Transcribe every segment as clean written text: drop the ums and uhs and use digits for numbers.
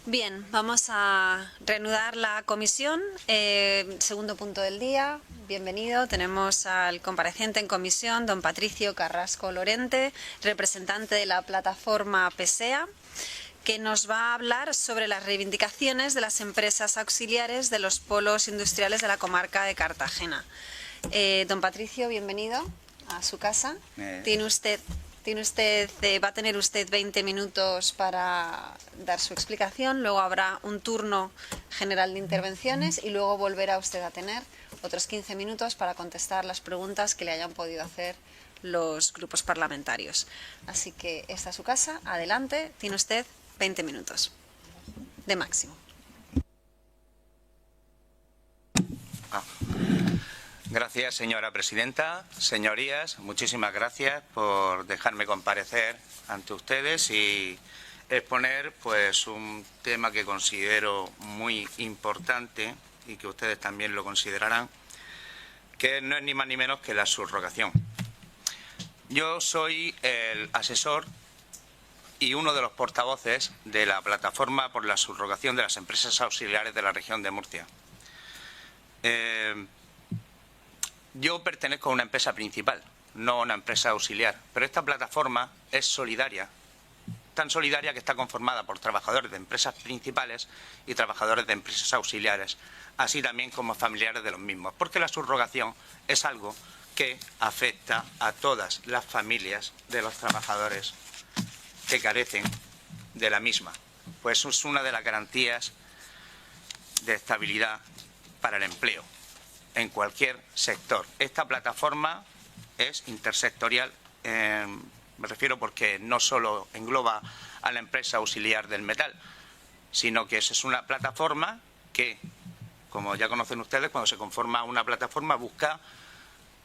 Bien, vamos a reanudar la comisión. Segundo punto del día. Bienvenido. Tenemos al compareciente en comisión, don Patricio Carrasco Lorente, representante de la plataforma PSEA, que nos va a hablar sobre las reivindicaciones de las empresas auxiliares de los polos industriales de la comarca de Cartagena. Don Patricio, bienvenido a su casa. Va a tener usted 20 minutos para dar su explicación, luego habrá un turno general de intervenciones y luego volverá usted a tener otros 15 minutos para contestar las preguntas que le hayan podido hacer los grupos parlamentarios. Así que esta es su casa, adelante, tiene usted 20 minutos de máximo. Gracias, señora presidenta. Señorías, muchísimas gracias por dejarme comparecer ante ustedes y exponer pues un tema que considero muy importante y que ustedes también lo considerarán, que no es ni más ni menos que la subrogación. Yo soy el asesor y uno de los portavoces de la plataforma por la subrogación de las empresas auxiliares de la región de Murcia. Yo pertenezco a una empresa principal, no a una empresa auxiliar, pero esta plataforma es solidaria, tan solidaria que está conformada por trabajadores de empresas principales y trabajadores de empresas auxiliares, así también como familiares de los mismos, porque la subrogación es algo que afecta a todas las familias de los trabajadores que carecen de la misma, pues es una de las garantías de estabilidad para el empleo en cualquier sector. Esta plataforma es intersectorial, me refiero porque no solo engloba a la empresa auxiliar del metal, sino que es una plataforma que, como ya conocen ustedes, cuando se conforma una plataforma busca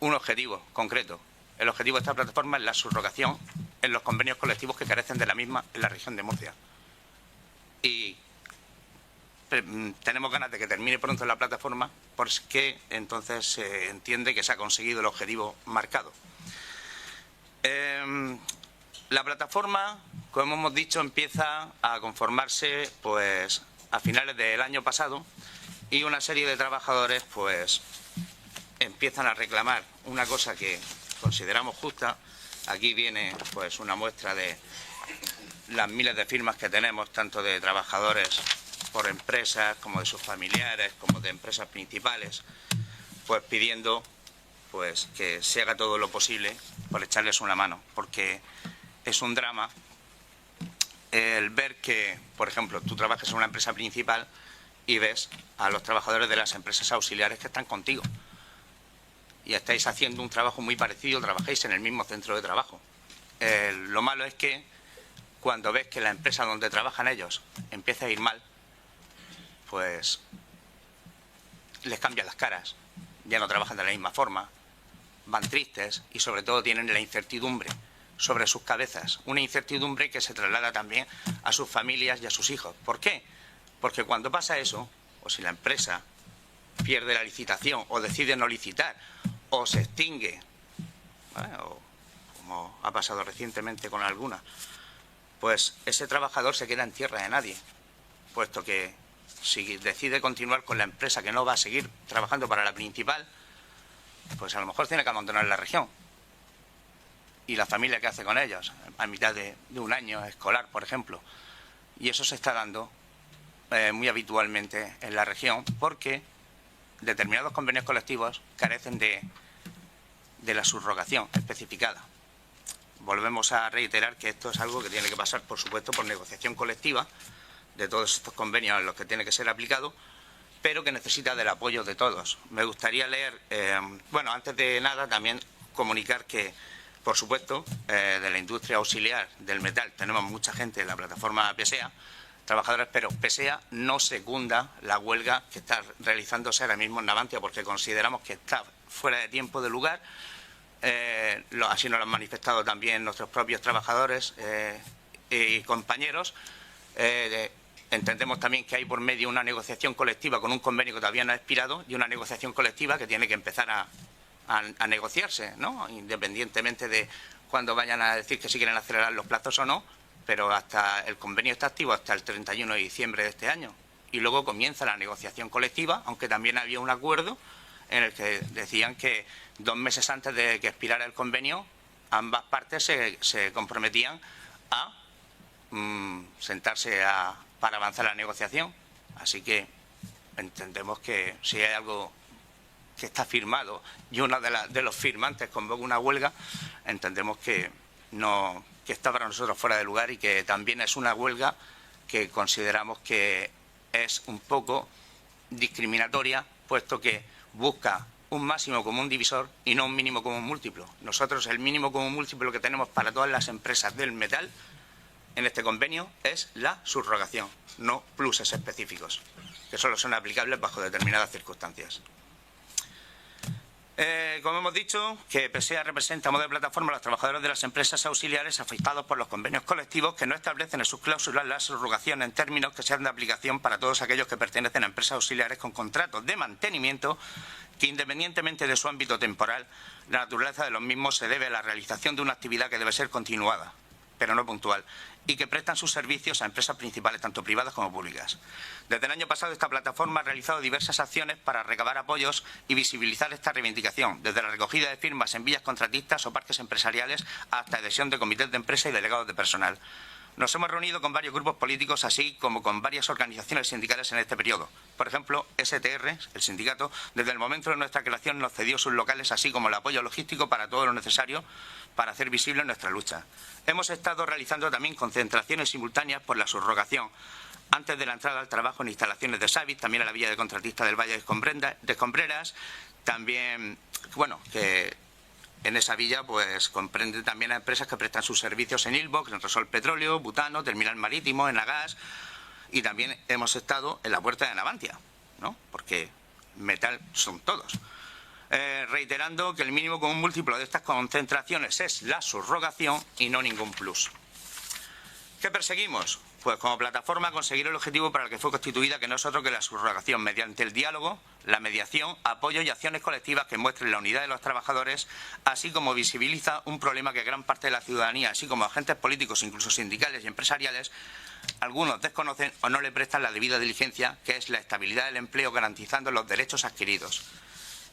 un objetivo concreto. El objetivo de esta plataforma es la subrogación en los convenios colectivos que carecen de la misma en la región de Murcia. Y tenemos ganas de que termine pronto la plataforma porque entonces se entiende que se ha conseguido el objetivo marcado. La plataforma, como hemos dicho, empieza a conformarse pues a finales del año pasado y una serie de trabajadores pues empiezan a reclamar una cosa que consideramos justa. Aquí viene pues una muestra de las miles de firmas que tenemos, tanto de trabajadores por empresas, como de sus familiares, como de empresas principales, pues pidiendo pues que se haga todo lo posible por echarles una mano, porque es un drama el ver que, por ejemplo, tú trabajas en una empresa principal y ves a los trabajadores de las empresas auxiliares que están contigo y estáis haciendo un trabajo muy parecido, trabajáis en el mismo centro de trabajo. Lo malo es que cuando ves que la empresa donde trabajan ellos empieza a ir mal, pues les cambian las caras, ya no trabajan de la misma forma, van tristes y sobre todo tienen la incertidumbre sobre sus cabezas, una incertidumbre que se traslada también a sus familias y a sus hijos. ¿Por qué? Porque cuando pasa eso, o si la empresa pierde la licitación o decide no licitar o se extingue, ¿vale?, o como ha pasado recientemente con alguna, pues ese trabajador se queda en tierra de nadie, puesto que si decide continuar con la empresa que no va a seguir trabajando para la principal, pues a lo mejor tiene que abandonar la región. Y la familia, ¿qué hace con ellos? A mitad de un año escolar, por ejemplo. Y eso se está dando muy habitualmente en la región porque determinados convenios colectivos carecen de la subrogación especificada. Volvemos a reiterar que esto es algo que tiene que pasar, por supuesto, por negociación colectiva de todos estos convenios en los que tiene que ser aplicado, pero que necesita del apoyo de todos. Me gustaría leer, bueno, antes de nada también comunicar que, por supuesto, de la industria auxiliar del metal tenemos mucha gente en la plataforma PSEA, trabajadores, pero PSEA no secunda la huelga que está realizándose ahora mismo en Navantia porque consideramos que está fuera de tiempo, de lugar. Así nos lo han manifestado también nuestros propios trabajadores y compañeros. Entendemos también que hay por medio una negociación colectiva con un convenio que todavía no ha expirado y una negociación colectiva que tiene que empezar a negociarse, ¿no?, independientemente de cuando vayan a decir que si quieren acelerar los plazos o no, pero el convenio está activo hasta el 31 de diciembre de este año. Y luego comienza la negociación colectiva, aunque también había un acuerdo en el que decían que 2 meses antes de que expirara el convenio, ambas partes se comprometían a sentarse para avanzar la negociación. Así que entendemos que si hay algo que está firmado y uno de los firmantes convoca una huelga, entendemos que está para nosotros fuera de lugar y que también es una huelga que consideramos que es un poco discriminatoria, puesto que busca un máximo común divisor y no un mínimo común múltiplo. Nosotros el mínimo común múltiplo que tenemos para todas las empresas del metal en este convenio es la subrogación, no pluses específicos, que solo son aplicables bajo determinadas circunstancias. Como hemos dicho, que PSEA representa a modo de plataforma a los trabajadores de las empresas auxiliares afectados por los convenios colectivos que no establecen en sus cláusulas la subrogación en términos que sean de aplicación para todos aquellos que pertenecen a empresas auxiliares con contratos de mantenimiento que, independientemente de su ámbito temporal, la naturaleza de los mismos se debe a la realización de una actividad que debe ser continuada, pero no puntual, y que prestan sus servicios a empresas principales, tanto privadas como públicas. Desde el año pasado, esta plataforma ha realizado diversas acciones para recabar apoyos y visibilizar esta reivindicación, desde la recogida de firmas en villas contratistas o parques empresariales hasta adhesión de comités de empresa y delegados de personal. Nos hemos reunido con varios grupos políticos, así como con varias organizaciones sindicales en este periodo. Por ejemplo, STR, el sindicato, desde el momento de nuestra creación nos cedió sus locales, así como el apoyo logístico para todo lo necesario para hacer visible nuestra lucha. Hemos estado realizando también concentraciones simultáneas por la subrogación, antes de la entrada al trabajo en instalaciones de Savit, también en la villa de contratista del Valle de Escombreras, también, bueno, que en esa villa pues comprende también a empresas que prestan sus servicios en Ilbox, en Resol Petróleo, Butano, Terminal Marítimo, en Agas, y también hemos estado en la puerta de Navantia, ¿no? Porque metal son todos. Reiterando que el mínimo común múltiplo de estas concentraciones es la subrogación y no ningún plus. ¿Qué perseguimos? Pues como plataforma conseguir el objetivo para el que fue constituida, que no es otro que la subrogación, mediante el diálogo, la mediación, apoyo y acciones colectivas que muestren la unidad de los trabajadores, así como visibiliza un problema que gran parte de la ciudadanía, así como agentes políticos, incluso sindicales y empresariales, algunos desconocen o no le prestan la debida diligencia, que es la estabilidad del empleo garantizando los derechos adquiridos.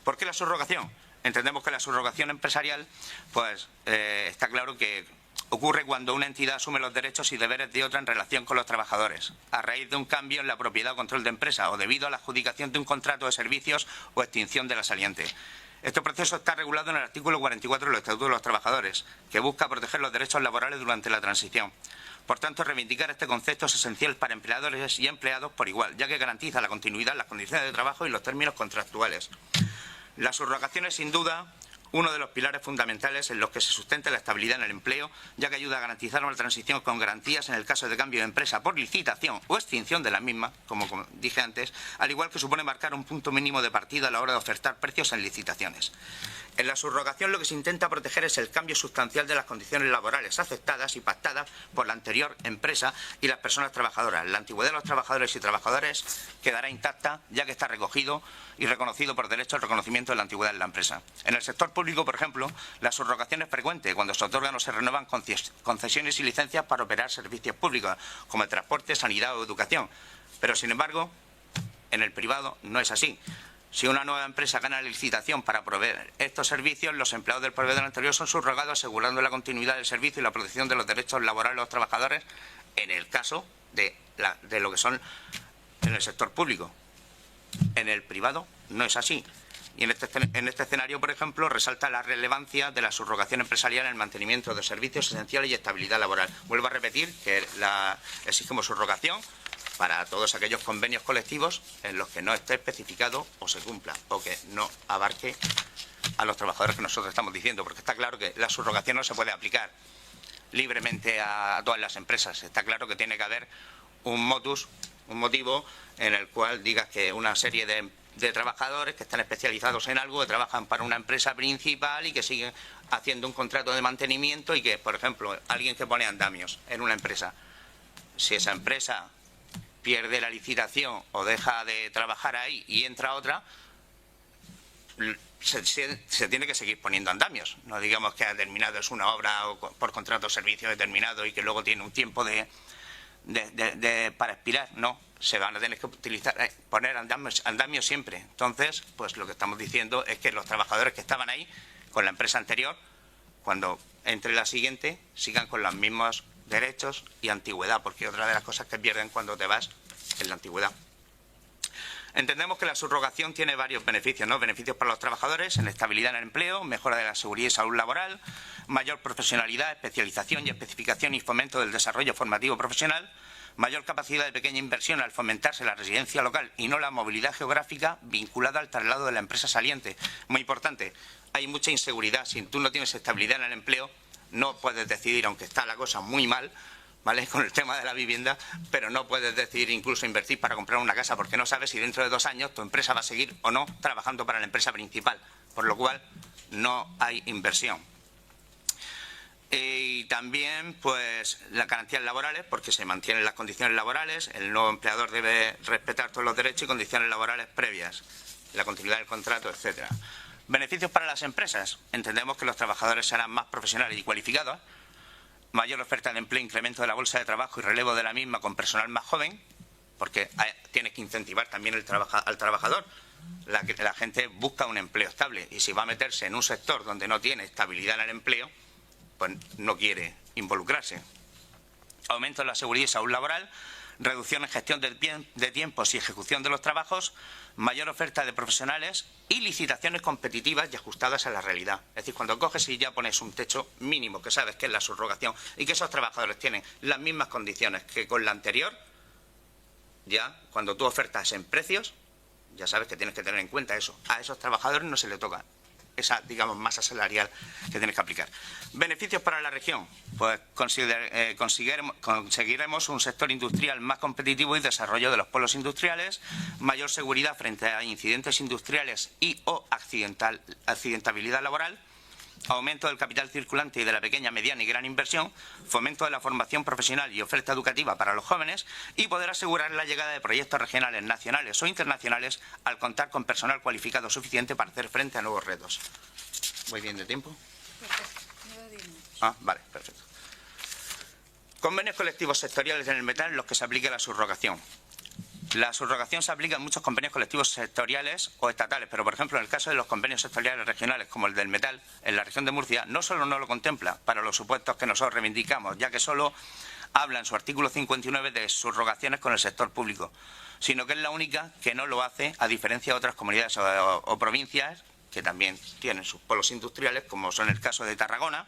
¿Por qué la subrogación? Entendemos que la subrogación empresarial, pues está claro que ocurre cuando una entidad asume los derechos y deberes de otra en relación con los trabajadores, a raíz de un cambio en la propiedad o control de empresa o debido a la adjudicación de un contrato de servicios o extinción de la saliente. Este proceso está regulado en el artículo 44 de los Estatutos de los Trabajadores, que busca proteger los derechos laborales durante la transición. Por tanto, reivindicar este concepto es esencial para empleadores y empleados por igual, ya que garantiza la continuidad, las condiciones de trabajo y los términos contractuales. La subrogación es, sin duda, uno de los pilares fundamentales en los que se sustenta la estabilidad en el empleo, ya que ayuda a garantizar una transición con garantías en el caso de cambio de empresa por licitación o extinción de la misma, como dije antes, al igual que supone marcar un punto mínimo de partida a la hora de ofertar precios en licitaciones. En la subrogación lo que se intenta proteger es el cambio sustancial de las condiciones laborales aceptadas y pactadas por la anterior empresa y las personas trabajadoras. La antigüedad de los trabajadores y trabajadoras quedará intacta, ya que está recogido y reconocido por derecho el reconocimiento de la antigüedad de la empresa. En el sector público, por ejemplo, la subrogación es frecuente cuando se otorgan o se renuevan concesiones y licencias para operar servicios públicos, como el transporte, sanidad o educación. Pero, sin embargo, en el privado no es así. Si una nueva empresa gana la licitación para proveer estos servicios, los empleados del proveedor anterior son subrogados, asegurando la continuidad del servicio y la protección de los derechos laborales de los trabajadores en el caso de lo que son en el sector público. En el privado no es así. Y en este escenario, por ejemplo, resalta la relevancia de la subrogación empresarial en el mantenimiento de servicios esenciales y estabilidad laboral. Vuelvo a repetir que exigimos subrogación para todos aquellos convenios colectivos en los que no esté especificado o se cumpla o que no abarque a los trabajadores que nosotros estamos diciendo, porque está claro que la subrogación no se puede aplicar libremente a todas las empresas. Está claro que tiene que haber un motivo en el cual digas que una serie de trabajadores que están especializados en algo, que trabajan para una empresa principal y que siguen haciendo un contrato de mantenimiento y que, por ejemplo, alguien que pone andamios en una empresa, si esa empresa pierde la licitación o deja de trabajar ahí y entra otra, se tiene que seguir poniendo andamios. No digamos que ha terminado, es una obra o por contrato o servicio determinado y que luego tiene un tiempo para expirar. No, se van a tener que poner andamios siempre. Entonces, pues lo que estamos diciendo es que los trabajadores que estaban ahí con la empresa anterior, cuando entre la siguiente, sigan con los mismos derechos y antigüedad, porque otra de las cosas que pierden cuando te vas es la antigüedad. Entendemos que la subrogación tiene varios beneficios, ¿no? Beneficios para los trabajadores, en estabilidad en el empleo, mejora de la seguridad y salud laboral, mayor profesionalidad, especialización y especificación y fomento del desarrollo formativo profesional, mayor capacidad de pequeña inversión al fomentarse la residencia local y no la movilidad geográfica vinculada al traslado de la empresa saliente. Muy importante, hay mucha inseguridad. Si tú no tienes estabilidad en el empleo, no puedes decidir, aunque está la cosa muy mal, ¿vale?, con el tema de la vivienda, pero no puedes decidir incluso invertir para comprar una casa porque no sabes si dentro de 2 años tu empresa va a seguir o no trabajando para la empresa principal, por lo cual no hay inversión. Y también, pues, las garantías laborales, porque se mantienen las condiciones laborales, el nuevo empleador debe respetar todos los derechos y condiciones laborales previas, la continuidad del contrato, etcétera. Beneficios para las empresas. Entendemos que los trabajadores serán más profesionales y cualificados, mayor oferta de empleo, incremento de la bolsa de trabajo y relevo de la misma con personal más joven, porque tienes que incentivar también al trabajador. La gente busca un empleo estable y si va a meterse en un sector donde no tiene estabilidad en el empleo, pues no quiere involucrarse. Aumento de la seguridad y salud laboral, reducción en gestión de tiempos y ejecución de los trabajos, mayor oferta de profesionales y licitaciones competitivas y ajustadas a la realidad. Es decir, cuando coges y ya pones un techo mínimo, que sabes que es la subrogación, y que esos trabajadores tienen las mismas condiciones que con la anterior, ya cuando tú ofertas en precios, ya sabes que tienes que tener en cuenta eso. A esos trabajadores no se les toca esa, digamos, masa salarial que tienes que aplicar. Beneficios para la región. Pues conseguiremos un sector industrial más competitivo y desarrollo de los polos industriales, mayor seguridad frente a incidentes industriales y o accidentabilidad laboral, aumento del capital circulante y de la pequeña, mediana y gran inversión, fomento de la formación profesional y oferta educativa para los jóvenes y poder asegurar la llegada de proyectos regionales, nacionales o internacionales al contar con personal cualificado suficiente para hacer frente a nuevos retos. ¿Voy bien de tiempo? Ah, vale, perfecto. Convenios colectivos sectoriales en el metal en los que se aplique la subrogación. La subrogación se aplica en muchos convenios colectivos sectoriales o estatales, pero por ejemplo en el caso de los convenios sectoriales regionales como el del metal en la región de Murcia, no solo no lo contempla para los supuestos que nosotros reivindicamos, ya que solo habla en su artículo 59 de subrogaciones con el sector público, sino que es la única que no lo hace, a diferencia de otras comunidades o provincias que también tienen sus polos industriales, como son el caso de Tarragona,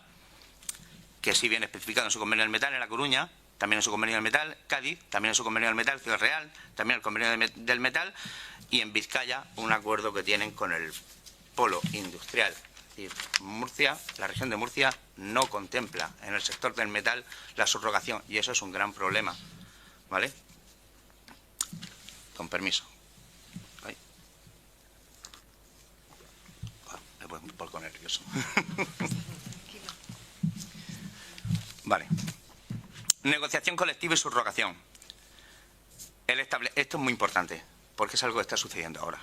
que sí viene especificado en su convenio del metal, en La Coruña, también en su convenio del metal, Cádiz, también en su convenio del metal, Ciudad Real, también el convenio del metal, y en Vizcaya un acuerdo que tienen con el polo industrial. Es decir, Murcia, la región de Murcia no contempla en el sector del metal la subrogación y eso es un gran problema, ¿vale? Con permiso. Ay. Me pongo un poco nervioso. Vale. Negociación colectiva y subrogación. Esto es muy importante, porque es algo que está sucediendo ahora.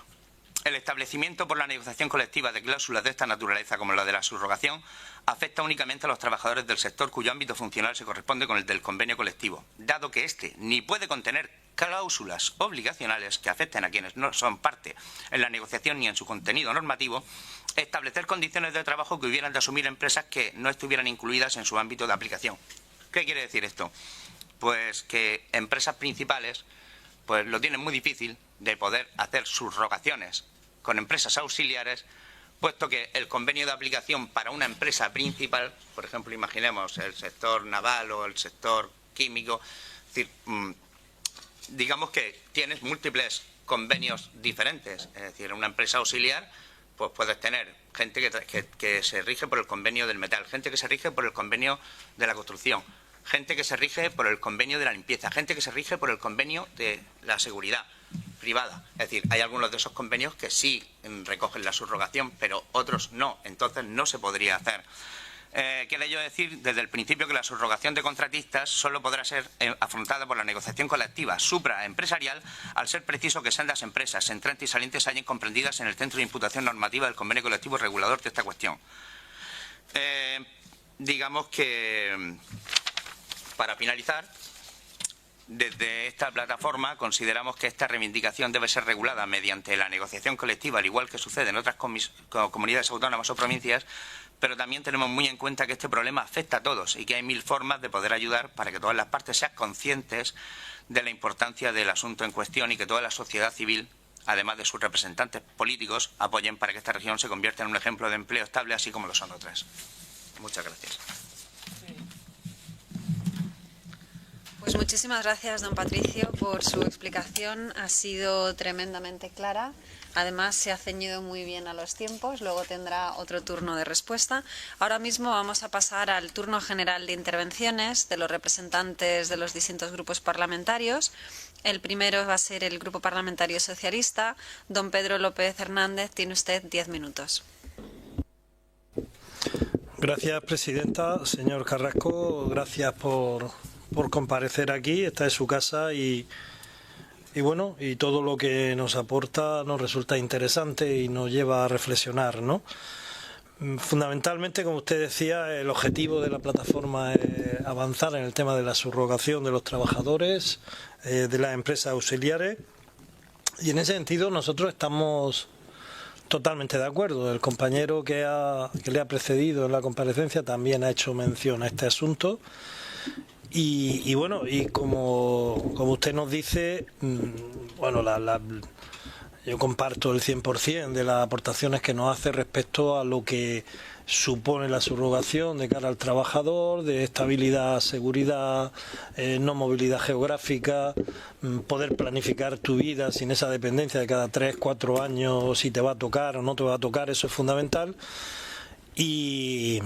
El establecimiento por la negociación colectiva de cláusulas de esta naturaleza, como la de la subrogación, afecta únicamente a los trabajadores del sector cuyo ámbito funcional se corresponde con el del convenio colectivo, dado que éste ni puede contener cláusulas obligacionales que afecten a quienes no son parte en la negociación ni en su contenido normativo, establecer condiciones de trabajo que hubieran de asumir empresas que no estuvieran incluidas en su ámbito de aplicación. ¿Qué quiere decir esto? Pues que empresas principales pues lo tienen muy difícil de poder hacer subrogaciones con empresas auxiliares, puesto que el convenio de aplicación para una empresa principal, por ejemplo, imaginemos el sector naval o el sector químico, es decir, digamos que tienes múltiples convenios diferentes, es decir, una empresa auxiliar, pues puedes tener gente que se rige por el convenio del metal, gente que se rige por el convenio de la construcción, gente que se rige por el convenio de la limpieza, gente que se rige por el convenio de la seguridad privada. Es decir, hay algunos de esos convenios que sí recogen la subrogación, pero otros no. Entonces no se podría hacer. Quiero yo decir desde el principio que la subrogación de contratistas solo podrá ser afrontada por la negociación colectiva supraempresarial, al ser preciso que sendas empresas entrantes y salientes hayan comprendidas en el centro de imputación normativa del convenio colectivo regulador de esta cuestión. Digamos que, para finalizar, desde esta plataforma consideramos que esta reivindicación debe ser regulada mediante la negociación colectiva, al igual que sucede en otras comunidades autónomas o provincias, pero también tenemos muy en cuenta que este problema afecta a todos y que hay mil formas de poder ayudar para que todas las partes sean conscientes de la importancia del asunto en cuestión y que toda la sociedad civil, además de sus representantes políticos, apoyen para que esta región se convierta en un ejemplo de empleo estable, así como lo son otras. Muchas gracias. Pues muchísimas gracias, don Patricio, por su explicación. Ha sido tremendamente clara. Además, se ha ceñido muy bien a los tiempos. Luego tendrá otro turno de respuesta. Ahora mismo vamos a pasar al turno general de intervenciones de los representantes de los distintos grupos parlamentarios. El primero va a ser el Grupo Parlamentario Socialista. Don Pedro López Hernández, tiene usted 10 minutos. Gracias, presidenta. Señor Carrasco, gracias por comparecer aquí. Esta es su casa y bueno, y todo lo que nos aporta nos resulta interesante y nos lleva a reflexionar, ¿no? Fundamentalmente, como usted decía, el objetivo de la plataforma es avanzar en el tema de la subrogación de los trabajadores, de las empresas auxiliares, y en ese sentido nosotros estamos totalmente de acuerdo. El compañero que le ha precedido en la comparecencia también ha hecho mención a este asunto. Y bueno, y como usted nos dice, bueno, yo comparto el 100% de las aportaciones que nos hace respecto a lo que supone la subrogación de cara al trabajador, de estabilidad, seguridad, no movilidad geográfica, poder planificar tu vida sin esa dependencia de cada 3, 4 años si te va a tocar o no te va a tocar. Eso es fundamental. Y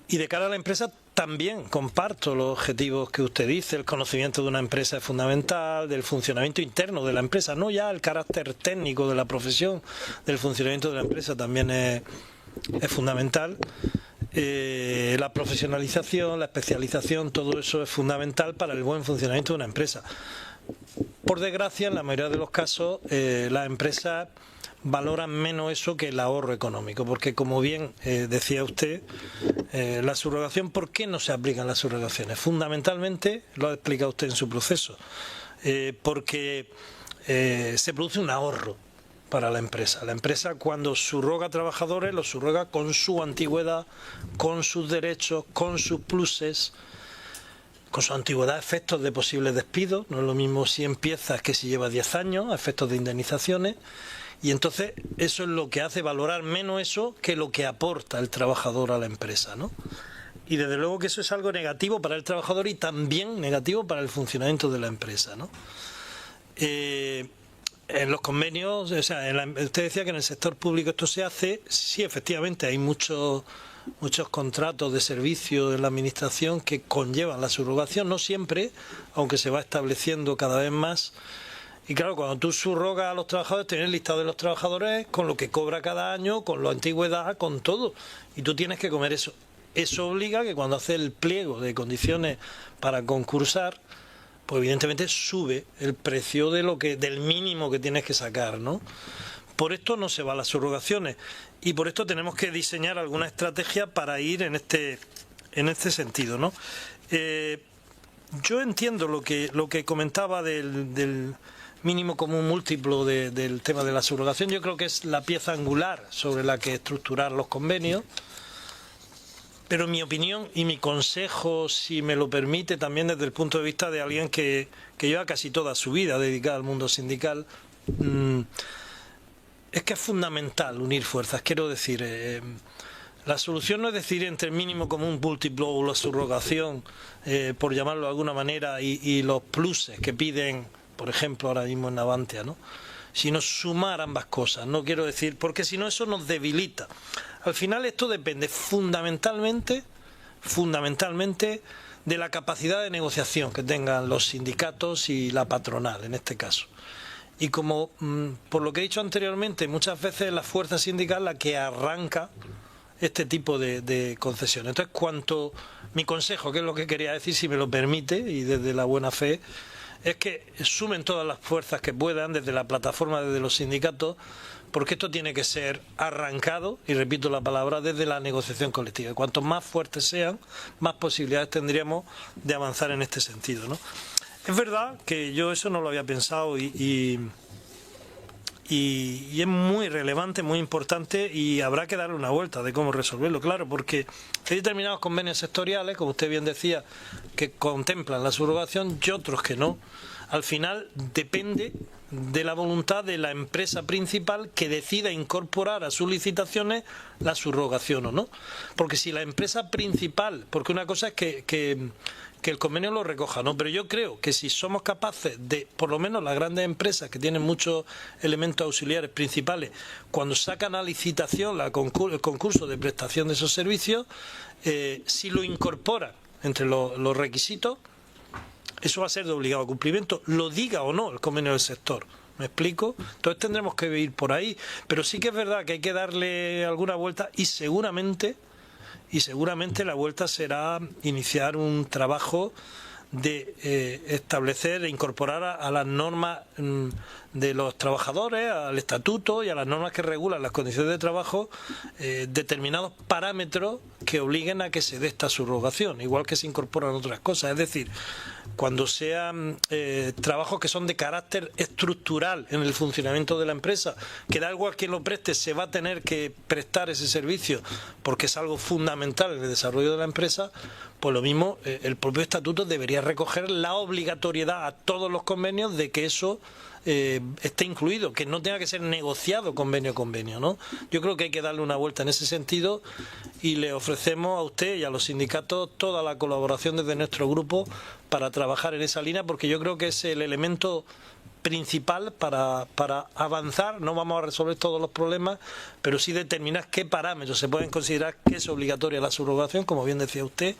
de cara a la empresa también comparto los objetivos que usted dice. El conocimiento de una empresa es fundamental, del funcionamiento interno de la empresa, no ya el carácter técnico de la profesión, del funcionamiento de la empresa también es fundamental. La profesionalización, la especialización, todo eso es fundamental para el buen funcionamiento de una empresa. Por desgracia, en la mayoría de los casos, las empresas valoran menos eso que el ahorro económico, porque como bien decía usted, la subrogación, ¿por qué no se aplican las subrogaciones? Fundamentalmente, lo ha explicado usted en su proceso, porque se produce un ahorro para la empresa. La empresa, cuando subroga trabajadores, los subroga con su antigüedad, con sus derechos, con sus pluses, con su antigüedad, efectos de posibles despidos. No es lo mismo si empiezas que si llevas 10 años, efectos de indemnizaciones. Y entonces eso es lo que hace valorar menos eso que lo que aporta el trabajador a la empresa, ¿no? Y desde luego que eso es algo negativo para el trabajador y también negativo para el funcionamiento de la empresa, ¿no? En los convenios, o sea, usted decía que en el sector público esto se hace. Sí, efectivamente, hay muchos contratos de servicio en la administración que conllevan la subrogación, no siempre, aunque se va estableciendo cada vez más. Y claro, cuando tú subrogas a los trabajadores, tienes el listado de los trabajadores con lo que cobra cada año, con la antigüedad, con todo. Y tú tienes que comer eso. Eso obliga que cuando haces el pliego de condiciones para concursar, pues evidentemente sube el precio del mínimo que tienes que sacar, ¿no? Por esto no se va a las subrogaciones. Y por esto tenemos que diseñar alguna estrategia para ir en este sentido, ¿no? Yo entiendo lo que comentaba del mínimo común múltiplo del tema de la subrogación. Yo creo que es la pieza angular sobre la que estructurar los convenios, pero mi opinión y mi consejo, si me lo permite, también desde el punto de vista de alguien que lleva casi toda su vida dedicada al mundo sindical, es que es fundamental unir fuerzas. Quiero decir, la solución no es decidir entre el mínimo común múltiplo o la subrogación, por llamarlo de alguna manera, y los pluses que piden, por ejemplo, ahora mismo en Navantia, ¿no? Sino sumar ambas cosas. No quiero decir, porque si no eso nos debilita. Al final esto depende fundamentalmente de la capacidad de negociación que tengan los sindicatos y la patronal, en este caso. Y como, por lo que he dicho anteriormente, muchas veces la fuerza sindical la que arranca este tipo de concesiones. Entonces, mi consejo, que es lo que quería decir, si me lo permite, y desde la buena fe, es que sumen todas las fuerzas que puedan, desde la plataforma, desde los sindicatos, porque esto tiene que ser arrancado, y repito la palabra, desde la negociación colectiva. Y cuanto más fuertes sean, más posibilidades tendríamos de avanzar en este sentido, ¿no? Es verdad que yo eso no lo había pensado y es muy relevante, muy importante, y habrá que darle una vuelta de cómo resolverlo, claro, porque hay determinados convenios sectoriales, como usted bien decía, que contemplan la subrogación y otros que no. Al final depende de la voluntad de la empresa principal que decida incorporar a sus licitaciones la subrogación o no. Porque si la empresa principal, porque una cosa es que el convenio lo recoja, ¿no? Pero yo creo que si somos capaces de, por lo menos las grandes empresas que tienen muchos elementos auxiliares principales, cuando sacan a licitación el concurso de prestación de esos servicios, si lo incorporan entre los requisitos, eso va a ser de obligado cumplimiento, lo diga o no el convenio del sector. ¿Me explico? Entonces tendremos que ir por ahí, pero sí que es verdad que hay que darle alguna vuelta y seguramente la vuelta será iniciar un trabajo de establecer e incorporar a las normas de los trabajadores, al estatuto y a las normas que regulan las condiciones de trabajo, determinados parámetros que obliguen a que se dé esta subrogación, igual que se incorporan otras cosas. Es decir, cuando sean trabajos que son de carácter estructural en el funcionamiento de la empresa, que da igual quien lo preste, se va a tener que prestar ese servicio porque es algo fundamental en el desarrollo de la empresa, pues lo mismo, el propio estatuto debería recoger la obligatoriedad a todos los convenios de que eso esté incluido, que no tenga que ser negociado convenio a convenio, ¿no? Yo creo que hay que darle una vuelta en ese sentido y le ofrecemos a usted y a los sindicatos toda la colaboración desde nuestro grupo para trabajar en esa línea, porque yo creo que es el elemento principal para avanzar. No vamos a resolver todos los problemas, pero sí determinar qué parámetros se pueden considerar que es obligatoria la subrogación, como bien decía usted,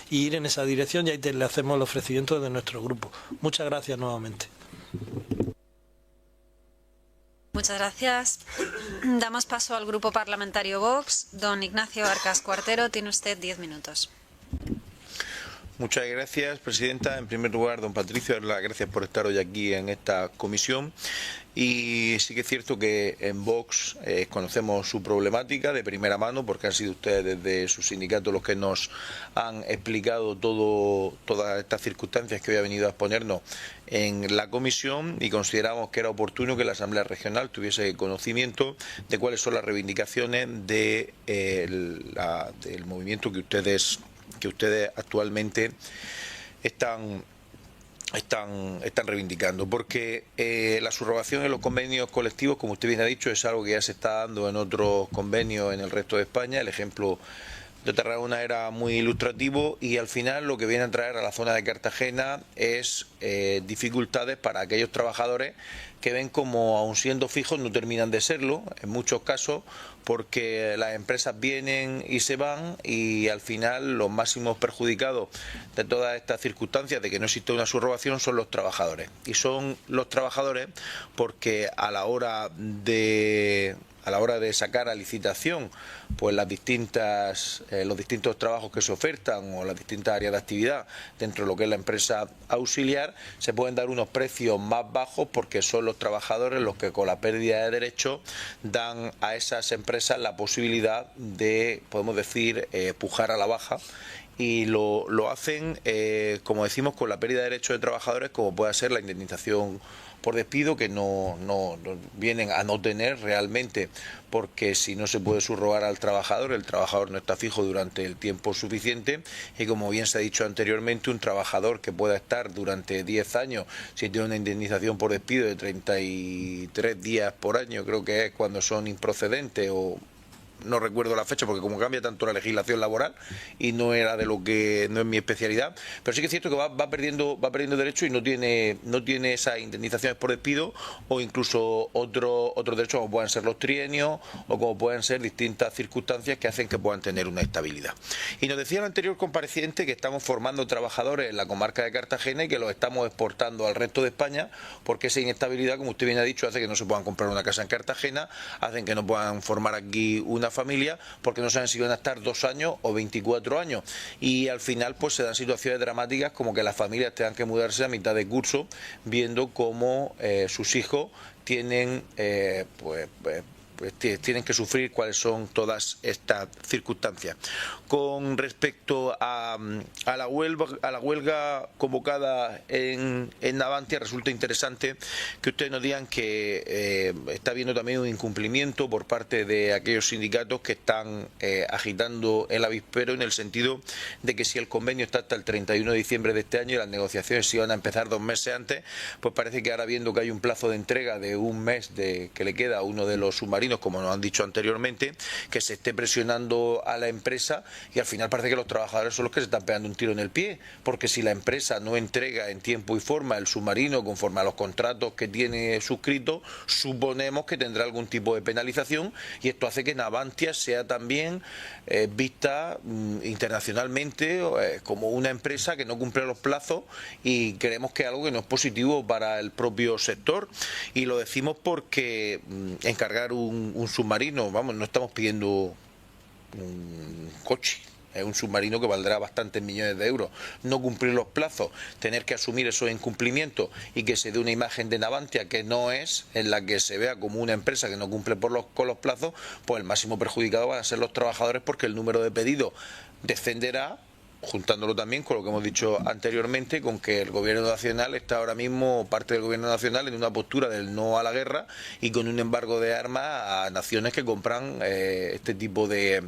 y ir en esa dirección, y ahí le hacemos el ofrecimiento desde nuestro grupo. Muchas gracias nuevamente. Muchas gracias. Damos paso al Grupo Parlamentario Vox. Don Ignacio Arcas Cuartero, tiene usted 10 minutos. Muchas gracias, presidenta. En primer lugar, don Patricio, dar las gracias por estar hoy aquí en esta comisión. Y sí que es cierto que en Vox conocemos su problemática de primera mano, porque han sido ustedes desde su sindicato los que nos han explicado todas estas circunstancias que hoy ha venido a exponernos en la comisión, y consideramos que era oportuno que la Asamblea Regional tuviese conocimiento de cuáles son las reivindicaciones del movimiento que ustedes actualmente están reivindicando, porque la subrogación en los convenios colectivos, como usted bien ha dicho, es algo que ya se está dando en otros convenios en el resto de España. El ejemplo de Tarragona era muy ilustrativo, y al final lo que viene a traer a la zona de Cartagena es dificultades para aquellos trabajadores que ven como, aun siendo fijos, no terminan de serlo, en muchos casos, porque las empresas vienen y se van, y al final los máximos perjudicados de todas estas circunstancias de que no existe una subrogación son los trabajadores. Y son los trabajadores porque a la hora de sacar a licitación pues los distintos trabajos que se ofertan o las distintas áreas de actividad dentro de lo que es la empresa auxiliar, se pueden dar unos precios más bajos, porque son los trabajadores los que, con la pérdida de derechos, dan a esas empresas la posibilidad de, podemos decir, pujar a la baja. Y lo hacen, como decimos, con la pérdida de derechos de trabajadores, como puede ser la indemnización por despido, que no vienen a no tener realmente, porque si no se puede subrogar al trabajador, el trabajador no está fijo durante el tiempo suficiente, y como bien se ha dicho anteriormente, un trabajador que pueda estar durante 10 años, si tiene una indemnización por despido de 33 días por año, creo que es cuando son improcedentes, o no recuerdo la fecha porque como cambia tanto la legislación laboral y no era de lo que no es mi especialidad, pero sí que es cierto que va perdiendo derecho y no tiene esas indemnizaciones por despido, o incluso otros derechos como pueden ser los trienios o como pueden ser distintas circunstancias que hacen que puedan tener una estabilidad. Y nos decía el anterior compareciente que estamos formando trabajadores en la comarca de Cartagena y que los estamos exportando al resto de España, porque esa inestabilidad, como usted bien ha dicho, hace que no se puedan comprar una casa en Cartagena, hacen que no puedan formar aquí una una familia porque no saben si van a estar 2 años o 24 años. Y al final pues se dan situaciones dramáticas como que las familias tengan que mudarse a mitad de curso viendo cómo sus hijos tienen tienen que sufrir cuáles son todas estas circunstancias. Con respecto a la huelga convocada en Navantia, resulta interesante que ustedes nos digan que está habiendo también un incumplimiento por parte de aquellos sindicatos que están agitando el avispero, en el sentido de que si el convenio está hasta el 31 de diciembre de este año y las negociaciones se iban a empezar 2 meses antes, pues parece que ahora, viendo que hay un plazo de entrega de 1 mes que le queda a uno de los submarinos, como nos han dicho anteriormente, que se esté presionando a la empresa, y al final parece que los trabajadores son los que se están pegando un tiro en el pie, porque si la empresa no entrega en tiempo y forma el submarino conforme a los contratos que tiene suscritos, suponemos que tendrá algún tipo de penalización, y esto hace que Navantia sea también vista internacionalmente como una empresa que no cumple los plazos, y creemos que es algo que no es positivo para el propio sector. Y lo decimos porque encargar un submarino, vamos, no estamos pidiendo un coche, es un submarino que valdrá bastantes millones de euros. No cumplir los plazos, tener que asumir esos incumplimientos y que se dé una imagen de Navantia que no es, en la que se vea como una empresa que no cumple con los plazos, pues el máximo perjudicado van a ser los trabajadores, porque el número de pedidos descenderá, juntándolo también con lo que hemos dicho anteriormente, con que el Gobierno Nacional está ahora mismo, parte del Gobierno Nacional, en una postura del no a la guerra y con un embargo de armas a naciones que compran este tipo de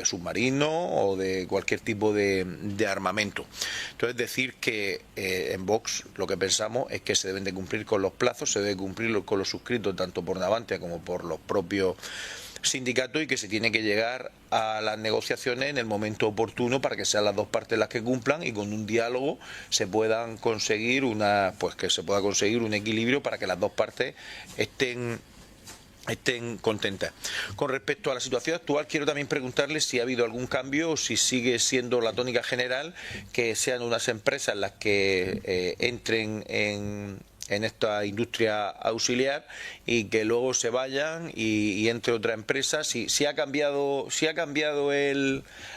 submarinos o de cualquier tipo de armamento. Entonces, decir que en Vox lo que pensamos es que se deben de cumplir con los plazos, se debe cumplir con los suscritos tanto por Navantia como por los propios sindicatos, y que se tiene que llegar a las negociaciones en el momento oportuno para que sean las dos partes las que cumplan, y con un diálogo se puedan conseguir un equilibrio para que las dos partes estén contentas. Con respecto a la situación actual, quiero también preguntarle si ha habido algún cambio o si sigue siendo la tónica general que sean unas empresas las que entren en esta industria auxiliar y que luego se vayan y entre otra empresa, si ha cambiado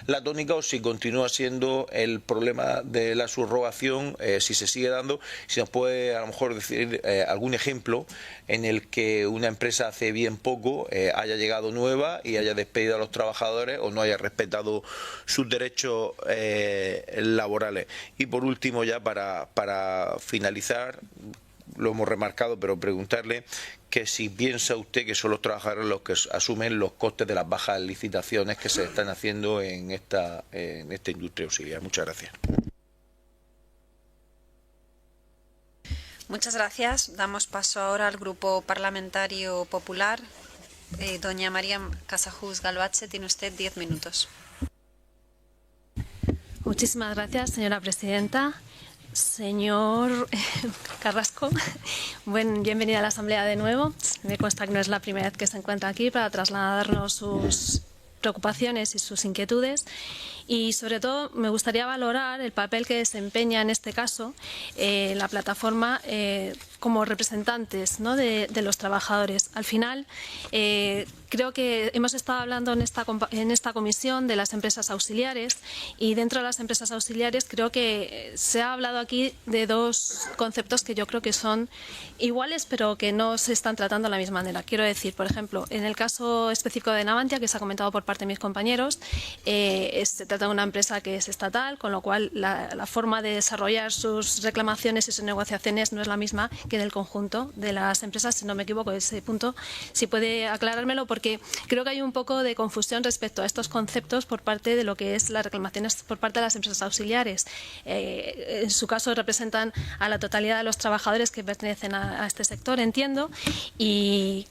la tónica, o si continúa siendo el problema de la subrogación, si se sigue dando. Si nos puede a lo mejor decir algún ejemplo en el que una empresa hace bien poco haya llegado nueva y haya despedido a los trabajadores o no haya respetado sus derechos laborales. Y por último, ya para finalizar, lo hemos remarcado, pero preguntarle que si piensa usted que son los trabajadores los que asumen los costes de las bajas licitaciones que se están haciendo en esta industria auxiliar. Muchas gracias. Muchas gracias. Damos paso ahora al Grupo Parlamentario Popular. Doña María Casajus Galvache, tiene usted 10 minutos. Muchísimas gracias, señora presidenta. Señor Carrasco, bienvenida a la Asamblea de nuevo. Me consta que no es la primera vez que se encuentra aquí para trasladarnos sus preocupaciones y sus inquietudes, y sobre todo me gustaría valorar el papel que desempeña en este caso la plataforma como representantes, ¿no?, de los trabajadores. Al final, creo que hemos estado hablando en esta comisión de las empresas auxiliares, y dentro de las empresas auxiliares creo que se ha hablado aquí de dos conceptos que yo creo que son iguales, pero que no se están tratando de la misma manera. Quiero decir, por ejemplo, en el caso específico de Navantia, que se ha comentado por parte de mis compañeros, se trata de una empresa que es estatal, con lo cual la forma de desarrollar sus reclamaciones y sus negociaciones no es la misma que en el conjunto de las empresas. Si no me equivoco, ese punto, si puede aclarármelo, porque creo que hay un poco de confusión respecto a estos conceptos por parte de lo que es las reclamaciones por parte de las empresas auxiliares. En su caso representan a la totalidad de los trabajadores que pertenecen a este sector, entiendo, y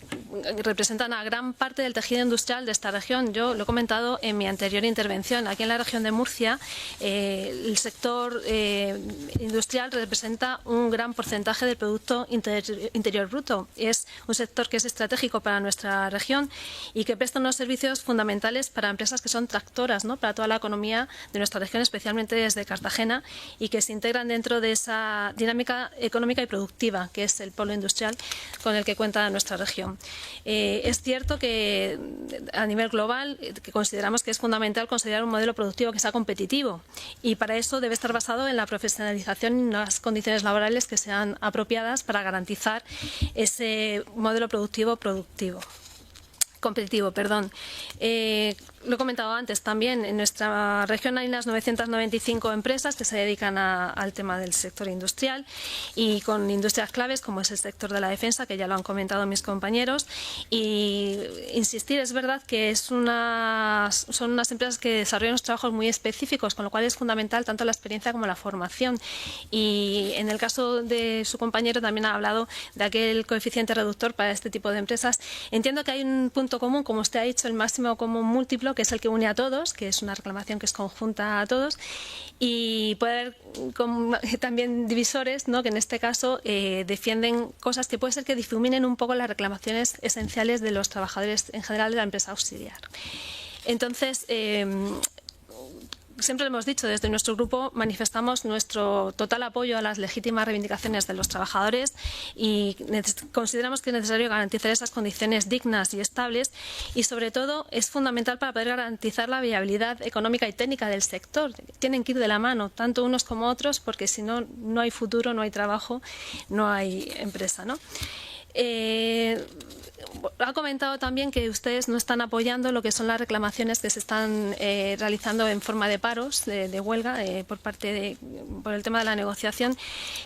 representan a gran parte del tejido industrial de esta región. Yo lo he comentado en mi anterior intervención. Aquí en la región de Murcia, el sector industrial representa un gran porcentaje del Producto Interior Bruto. Es un sector que es estratégico para nuestra región y que presta unos servicios fundamentales para empresas que son tractoras, ¿no?, para toda la economía de nuestra región, especialmente desde Cartagena, y que se integran dentro de esa dinámica económica y productiva que es el polo industrial con el que cuenta nuestra región. Es cierto que a nivel global que consideramos que es fundamental considerar un modelo productivo que sea competitivo, y para eso debe estar basado en la profesionalización y las condiciones laborales que sean apropiadas para garantizar ese modelo competitivo. Lo he comentado antes también, en nuestra región hay unas 995 empresas que se dedican al tema del sector industrial, y con industrias claves como es el sector de la defensa, que ya lo han comentado mis compañeros. Y insistir, es verdad que son unas empresas que desarrollan unos trabajos muy específicos, con lo cual es fundamental tanto la experiencia como la formación. Y en el caso de su compañero también ha hablado de aquel coeficiente reductor para este tipo de empresas. Entiendo que hay un punto común, como usted ha dicho, el máximo común múltiplo, que es el que une a todos, que es una reclamación que es conjunta a todos, y puede haber también divisores, ¿no?, que en este caso defienden cosas que puede ser que difuminen un poco las reclamaciones esenciales de los trabajadores en general de la empresa auxiliar. Entonces, siempre lo hemos dicho, desde nuestro grupo manifestamos nuestro total apoyo a las legítimas reivindicaciones de los trabajadores, y consideramos que es necesario garantizar esas condiciones dignas y estables, y sobre todo es fundamental para poder garantizar la viabilidad económica y técnica del sector. Tienen que ir de la mano, tanto unos como otros, porque si no, no hay futuro, no hay trabajo, no hay empresa, ¿no? Ha comentado también que ustedes no están apoyando lo que son las reclamaciones que se están realizando en forma de paros, de huelga, por el tema de la negociación.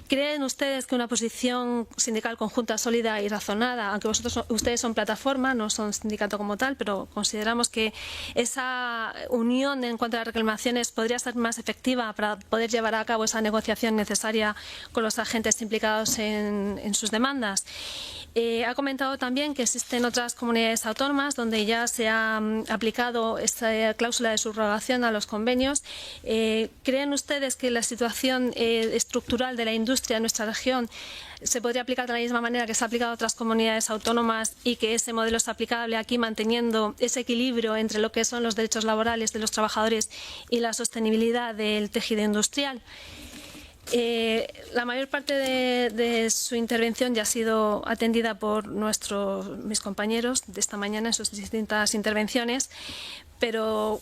¿Creen ustedes que una posición sindical conjunta, sólida y razonada, aunque ustedes son plataforma, no son sindicato como tal, pero consideramos que esa unión en cuanto a las reclamaciones podría ser más efectiva para poder llevar a cabo esa negociación necesaria con los agentes implicados en sus demandas? Ha comentado también que existen otras comunidades autónomas donde ya se ha aplicado esta cláusula de subrogación a los convenios. ¿Creen ustedes que la situación estructural de la industria en nuestra región se podría aplicar de la misma manera que se ha aplicado a otras comunidades autónomas, y que ese modelo es aplicable aquí manteniendo ese equilibrio entre lo que son los derechos laborales de los trabajadores y la sostenibilidad del tejido industrial? La mayor parte de su intervención ya ha sido atendida por mis compañeros de esta mañana en sus distintas intervenciones, pero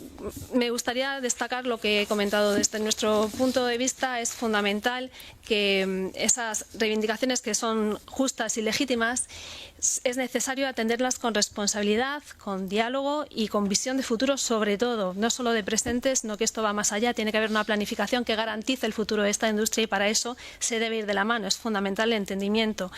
me gustaría destacar lo que he comentado. Desde nuestro punto de vista es fundamental que esas reivindicaciones, que son justas y legítimas, es necesario atenderlas con responsabilidad, con diálogo y con visión de futuro, sobre todo, no solo de presente, sino que esto va más allá. Tiene que haber una planificación que garantice el futuro de esta industria, y para eso se debe ir de la mano. Es fundamental el entendimiento.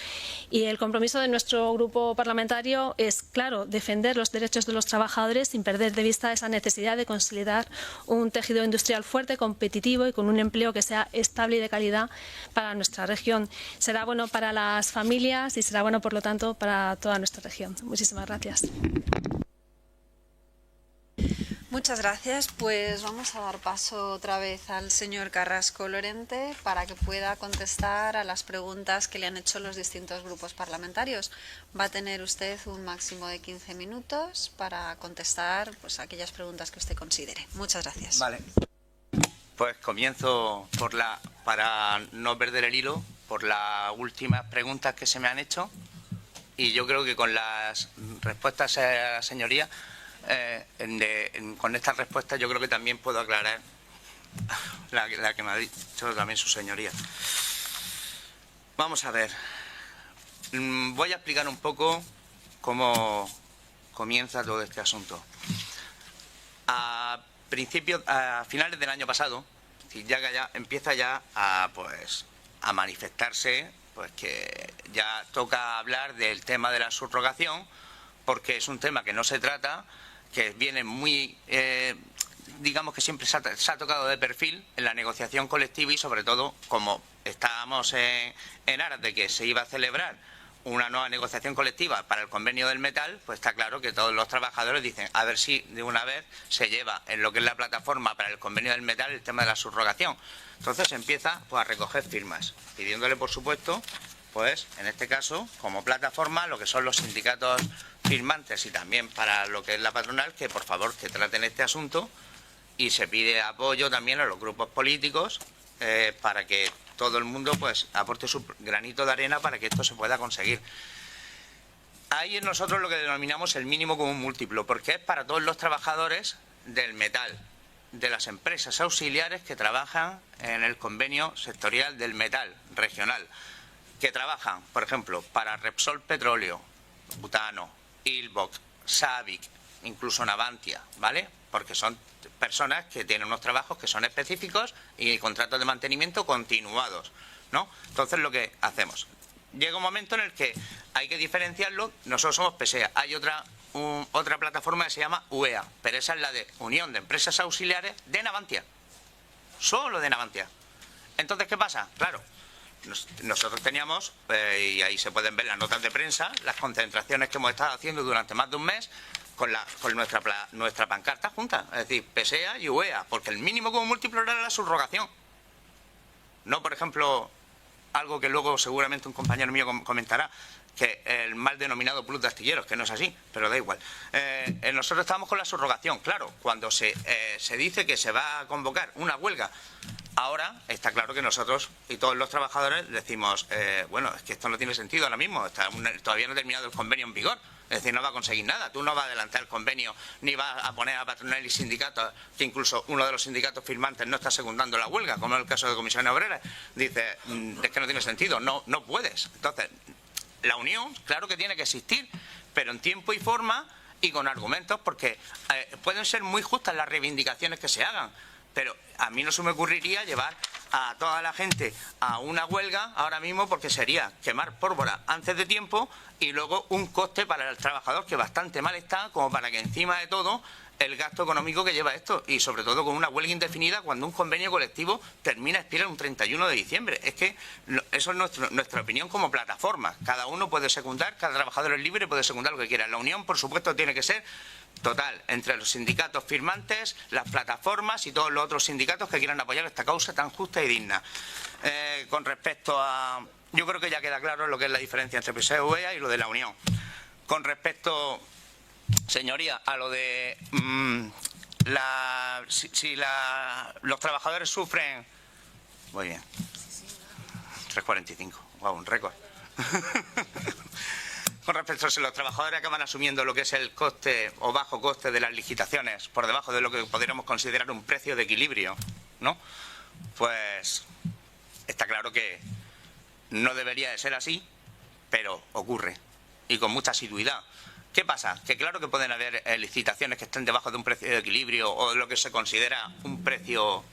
Y el compromiso de nuestro grupo parlamentario es, claro, defender los derechos de los trabajadores sin perder de vista esa necesidad de consolidar un tejido industrial fuerte, competitivo y con un empleo que sea estable y de calidad para nuestra región. Será bueno para las familias y será bueno, por lo tanto, para toda nuestra región. Muchísimas gracias. Muchas gracias. Pues vamos a dar paso otra vez al señor Carrasco Lorente para que pueda contestar a las preguntas que le han hecho los distintos grupos parlamentarios. Va a tener usted un máximo de 15 minutos para contestar, pues, aquellas preguntas que usted considere. Muchas gracias. Vale. Pues comienzo para no perder el hilo, por las últimas preguntas que se me han hecho. Y yo creo que con las respuestas a la señoría, con estas respuestas yo creo que también puedo aclarar la que me ha dicho también su señoría. Vamos a ver. Voy a explicar un poco cómo comienza todo este asunto. A finales del año pasado, ya empieza a manifestarse, pues que ya toca hablar del tema de la subrogación, porque es un tema que no se trata, que viene muy, digamos que siempre se ha tocado de perfil en la negociación colectiva, y sobre todo como estábamos en aras de que se iba a celebrar una nueva negociación colectiva para el convenio del metal, pues está claro que todos los trabajadores dicen a ver si de una vez se lleva en lo que es la plataforma para el convenio del metal el tema de la subrogación. Entonces se empieza pues a recoger firmas, pidiéndole por supuesto, pues en este caso como plataforma lo que son los sindicatos firmantes y también para lo que es la patronal que por favor que traten este asunto, y se pide apoyo también a los grupos políticos para que todo el mundo pues aporte su granito de arena para que esto se pueda conseguir. Ahí nosotros lo que denominamos el mínimo común múltiplo, porque es para todos los trabajadores del metal, de las empresas auxiliares que trabajan en el convenio sectorial del metal regional, que trabajan, por ejemplo, para Repsol Petróleo, Butano, Ilvoc, Sabic, incluso Navantia, ¿vale? Porque son personas que tienen unos trabajos que son específicos y contratos de mantenimiento continuados, ¿no? Entonces lo que hacemos, llega un momento en el que hay que diferenciarlo. Nosotros somos PSEA, hay otra plataforma que se llama UEA, pero esa es la de Unión de Empresas Auxiliares de Navantia, solo de Navantia. Entonces, ¿qué pasa? Claro, nosotros teníamos, y ahí se pueden ver las notas de prensa, las concentraciones que hemos estado haciendo durante más de un mes, con nuestra pancarta junta, es decir, PSEA y UEA, porque el mínimo común múltiplo era la subrogación. No, por ejemplo, algo que luego seguramente un compañero mío comentará, que el mal denominado plus de astilleros, que no es así, pero da igual. Nosotros estábamos con la subrogación, claro, cuando se dice que se va a convocar una huelga. Ahora está claro que nosotros y todos los trabajadores decimos, bueno, es que esto no tiene sentido ahora mismo, todavía no ha terminado el convenio en vigor. Es decir, no va a conseguir nada. Tú no vas a adelantar el convenio ni vas a poner a patronal y sindicatos, que incluso uno de los sindicatos firmantes no está secundando la huelga, como es el caso de Comisiones Obreras. Dice, es que no tiene sentido, no puedes. Entonces, la unión, claro que tiene que existir, pero en tiempo y forma y con argumentos, porque pueden ser muy justas las reivindicaciones que se hagan, pero a mí no se me ocurriría llevar a toda la gente a una huelga ahora mismo, porque sería quemar pólvora antes de tiempo y luego un coste para el trabajador que bastante mal está, como para que encima de todo el gasto económico que lleva esto, y sobre todo con una huelga indefinida cuando un convenio colectivo expira un 31 de diciembre. Es que eso es nuestra opinión como plataforma. Cada uno puede secundar, cada trabajador es libre y puede secundar lo que quiera. La unión, por supuesto, tiene que ser total entre los sindicatos firmantes, las plataformas y todos los otros sindicatos que quieran apoyar esta causa tan justa y digna. Con respecto a... Yo creo que ya queda claro lo que es la diferencia entre PSEA, UEA y lo de la unión. Con respecto, señoría, a lo de los trabajadores sufren... Muy bien. 3:45. Wow, un récord. Con respecto a si los trabajadores acaban asumiendo lo que es el coste o bajo coste de las licitaciones por debajo de lo que podríamos considerar un precio de equilibrio, ¿no? Pues está claro que no debería de ser así, pero ocurre, y con mucha asiduidad. ¿Qué pasa? Que claro que pueden haber licitaciones que estén debajo de un precio de equilibrio o de lo que se considera un precio,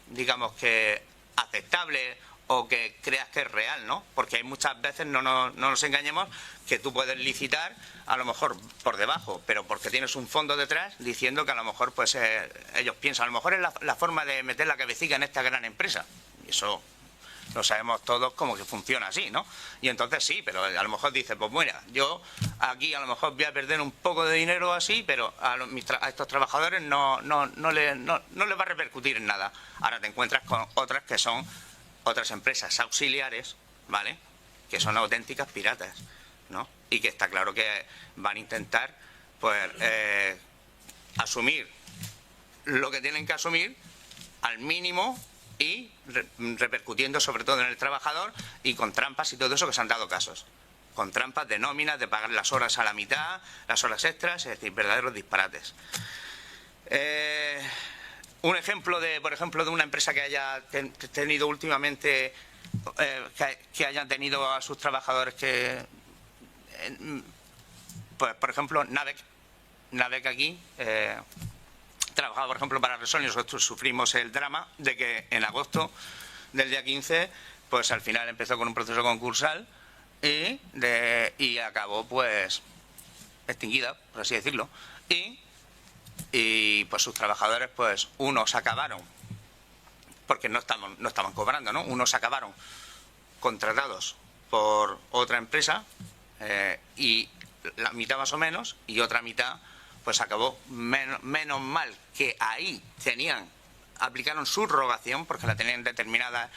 digamos que aceptable, o que creas que es real, ¿no? Porque hay muchas veces, no nos engañemos, que tú puedes licitar a lo mejor por debajo, pero porque tienes un fondo detrás diciendo que a lo mejor pues ellos piensan, a lo mejor es la forma de meter la cabecilla en esta gran empresa. Y eso lo sabemos todos como que funciona así, ¿no? Y entonces sí, pero a lo mejor dices, pues mira, yo aquí a lo mejor voy a perder un poco de dinero así, pero a estos trabajadores no les va a repercutir en nada. Ahora te encuentras con otras que son otras empresas auxiliares, ¿vale?, que son auténticas piratas, ¿no? Y que está claro que van a intentar pues asumir lo que tienen que asumir al mínimo y repercutiendo sobre todo en el trabajador, y con trampas y todo eso, que se han dado casos, con trampas de nóminas, de pagar las horas a la mitad, las horas extras, es decir, verdaderos disparates. Un ejemplo por ejemplo, de una empresa que haya tenido últimamente, que hayan tenido a sus trabajadores que, pues por ejemplo, Navec aquí, trabajaba por ejemplo para Repsol, y nosotros sufrimos el drama de que en agosto del día 15, pues al final empezó con un proceso concursal y acabó pues extinguida, por así decirlo, y pues sus trabajadores, pues unos acabaron, porque no estaban cobrando, ¿no? Unos acabaron contratados por otra empresa y la mitad más o menos, y otra mitad pues acabó. Menos mal que ahí aplicaron subrogación, porque la tenían determinadas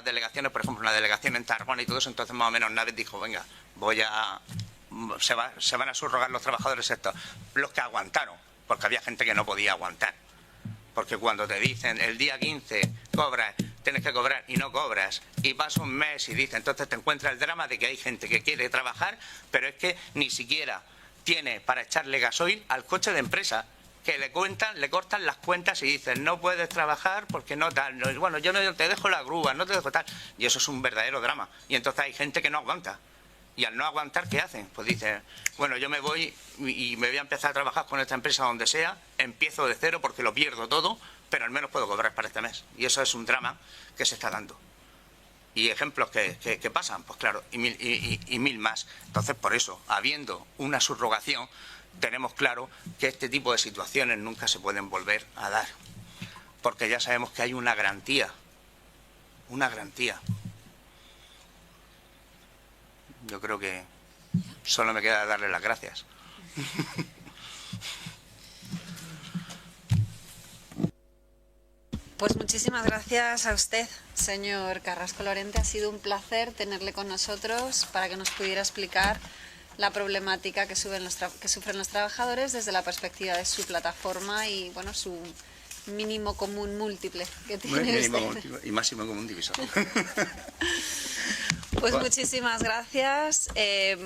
delegaciones, por ejemplo una delegación en Tarragona y todo eso. Entonces más o menos nadie dijo, venga, se van a subrogar los trabajadores estos, los que aguantaron, porque había gente que no podía aguantar. Porque cuando te dicen el día 15 cobras, tienes que cobrar y no cobras, y pasa un mes y dice, entonces te encuentras el drama de que hay gente que quiere trabajar, pero es que ni siquiera tiene para echarle gasoil al coche de empresa, que le cortan las cuentas y dicen, no puedes trabajar porque no tal, no, bueno, yo no te dejo la grúa, no te dejo tal, y eso es un verdadero drama. Y entonces hay gente que no aguanta. Y al no aguantar, ¿qué hacen? Pues dicen, bueno, yo me voy y me voy a empezar a trabajar con esta empresa donde sea, empiezo de cero porque lo pierdo todo, pero al menos puedo cobrar para este mes. Y eso es un drama que se está dando. Y ejemplos que pasan, pues claro, y mil más. Entonces, por eso, habiendo una subrogación, tenemos claro que este tipo de situaciones nunca se pueden volver a dar. Porque ya sabemos que hay una garantía. Una garantía. Yo creo que solo me queda darle las gracias. Pues muchísimas gracias a usted, señor Carrasco Lorente. Ha sido un placer tenerle con nosotros para que nos pudiera explicar la problemática que sufren los trabajadores desde la perspectiva de su plataforma y, bueno, su mínimo común múltiple que tiene usted. Y máximo común divisor. Pues muchísimas gracias.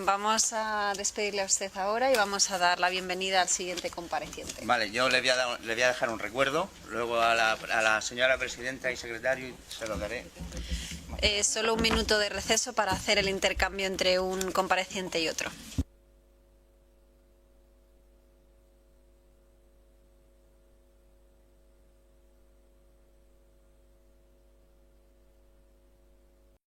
Vamos a despedirle a usted ahora y vamos a dar la bienvenida al siguiente compareciente. Vale, yo le voy a dejar un recuerdo, luego a la señora presidenta y secretario se lo daré. Solo un minuto de receso para hacer el intercambio entre un compareciente y otro.